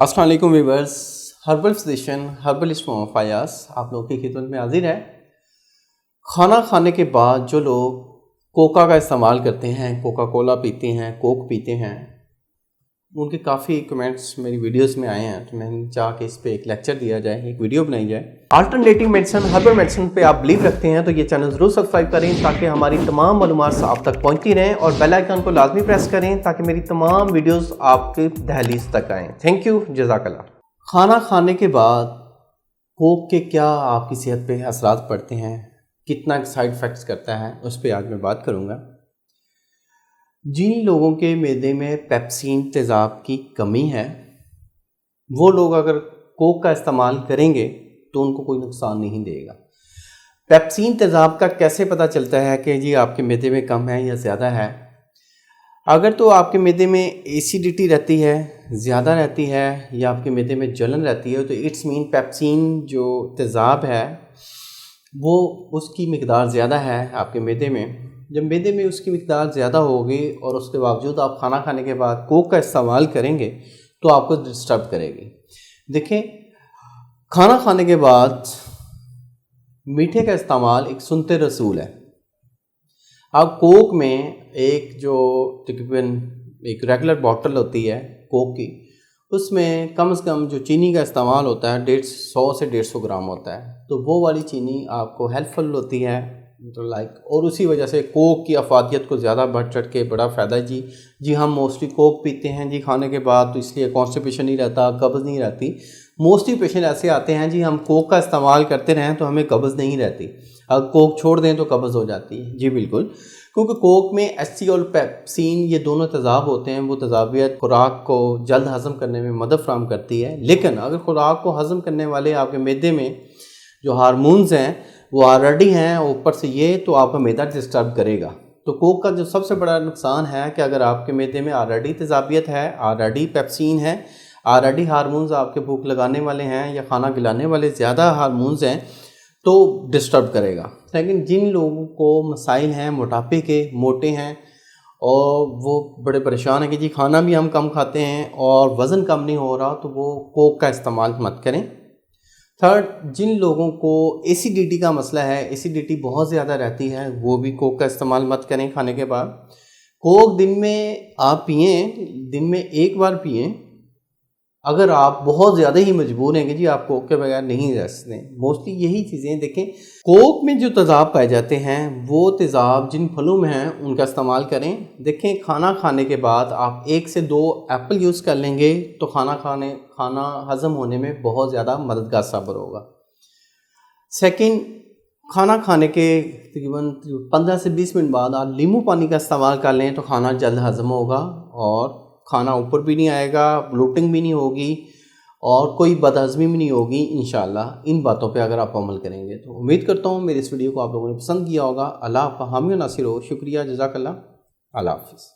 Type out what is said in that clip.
अस्सलाम वालेकुम viewers, herbal physician herbalist Mohammad Fayaz आप लोगों की खिदमत में हाजिर है। खाना खाने के बाद जो लोग कोका का इस्तेमाल करते हैं, कोका कोला पीते हैं, कोक पीते हैं, उनके काफ़ी कमेंट्स मेरी वीडियोस में आए हैं, तो मैंने चाहा कि इस पर एक लेक्चर दिया जाए, एक वीडियो बनाई जाए। अल्टरनेटिव मेडिसिन हर्बल मेडिसिन पे आप बिलीव रखते हैं तो ये चैनल ज़रूर सब्सक्राइब करें ताकि हमारी तमाम मालूमात आप तक पहुंचती रहें, और बेल आइकन को लाजमी प्रेस करें ताकि मेरी तमाम वीडियोस आपके दहलीज तक आएँ। थैंक यू, जज़ाकल्लाह। खाना खाने के बाद कोक के क्या आपकी सेहत पे असरात पड़ते हैं, कितना साइड इफ़ेक्ट्स करता है, उस पर आज मैं बात करूँगा। जिन लोगों के मैदे में पेप्सिन तेज़ाब की कमी है, वो लोग अगर कोक का इस्तेमाल करेंगे तो उनको कोई नुकसान नहीं देगा। पेप्सिन तेज़ाब का कैसे पता चलता है कि जी आपके मैदे में कम है या ज़्यादा है? अगर तो आपके मैदे में एसिडिटी रहती है, ज़्यादा रहती है, या आपके मैदे में जलन रहती है, तो इट्स मीन पेप्सिन जो तेज़ाब है वो उसकी मिकदार ज़्यादा है आपके मैदे में। जब मैदे में उसकी मिकदार ज़्यादा होगी और उसके बावजूद आप खाना खाने के बाद कोक का इस्तेमाल करेंगे तो आपको डिस्टर्ब करेगी। देखें, खाना खाने के बाद मीठे का इस्तेमाल एक सुन्नते रसूल है। अब कोक में एक जो तकरीबन एक रेगुलर बॉटल होती है कोक की, उसमें कम से कम जो चीनी का इस्तेमाल होता है 100 से 150 ग्राम होता है, तो वो वाली चीनी आपको हेल्पफुल होती है, तो और उसी वजह से कोक की अफादियत को ज़्यादा बढ़ चढ़ के बड़ा फ़ायदा है। जी हम मोस्टली कोक पीते हैं जी खाने के बाद, तो इसलिए कॉन्स्टिपेशन नहीं रहता, कब्ज़ नहीं रहती। मोस्टली पेशेंट ऐसे आते हैं जी हम कोक का इस्तेमाल करते रहें तो हमें कब्ज़ नहीं रहती, अगर कोक छोड़ दें तो कब्ज़ हो जाती है। जी बिल्कुल, क्योंकि कोक में एचसी और पेप्सिन ये दोनों तेज़ाब होते हैं, वो तेज़ाबियत खुराक को जल्द हज़म करने में मदद फराहम करती है। लेकिन अगर खुराक को हज़म करने वाले आपके मैदे में जो हार्मोन्स हैं वो ऑलरेडी हैं, ऊपर से ये, तो आपका मैदा डिस्टर्ब करेगा। तो कोक का जो सबसे बड़ा नुकसान है कि अगर आपके मैदे में ऑलरेडी तेज़ाबियत है, ऑलरेडी पेप्सिन है, ऑलरेडी हार्मोन्स आपके भूख लगाने वाले हैं या खाना खिलाने वाले ज़्यादा हार्मोन्स हैं, तो डिस्टर्ब करेगा। लेकिन जिन लोगों को मसाइल हैं मोटापे के, मोटे हैं और वो बड़े परेशान हैं कि जी खाना भी हम कम खाते हैं और वज़न कम नहीं हो रहा, तो वो कोक का इस्तेमाल मत करें। थर्ड, जिन लोगों को एसिडिटी का मसला है, एसिडिटी बहुत ज़्यादा रहती है, वो भी कोक का इस्तेमाल मत करें खाने के बाद। कोक दिन में आप पिएँ, दिन में एक बार पिएँ। अगर आप बहुत ज़्यादा ही मजबूर हैं कि जी आप कोक के बगैर नहीं रह सकते, मोस्टली यही चीज़ें देखें। कोक में जो तेज़ाब पाए जाते हैं वो तेज़ाब जिन फलों में हैं उनका इस्तेमाल करें। देखें, खाना खाने के बाद आप 1 से 2 एप्पल यूज़ कर लेंगे तो खाना हज़म होने में बहुत ज़्यादा मददगार साबित होगा। सेकंड, खाना खाने के तकरीबन 15 से 20 मिनट बाद आप नींबू पानी का इस्तेमाल कर लें तो खाना जल्द हज़म होगा और खाना ऊपर भी नहीं आएगा, ब्लोटिंग भी नहीं होगी और कोई बदहज़मी भी नहीं होगी इंशाअल्लाह। इन बातों पे अगर आप अमल करेंगे तो उम्मीद करता हूँ मेरी इस वीडियो को आप लोगों ने पसंद किया होगा। अल्लाह आपका हामी और नासिर हो। शुक्रिया, जज़ाकल्लाह, अल्लाह हाफ़िज़।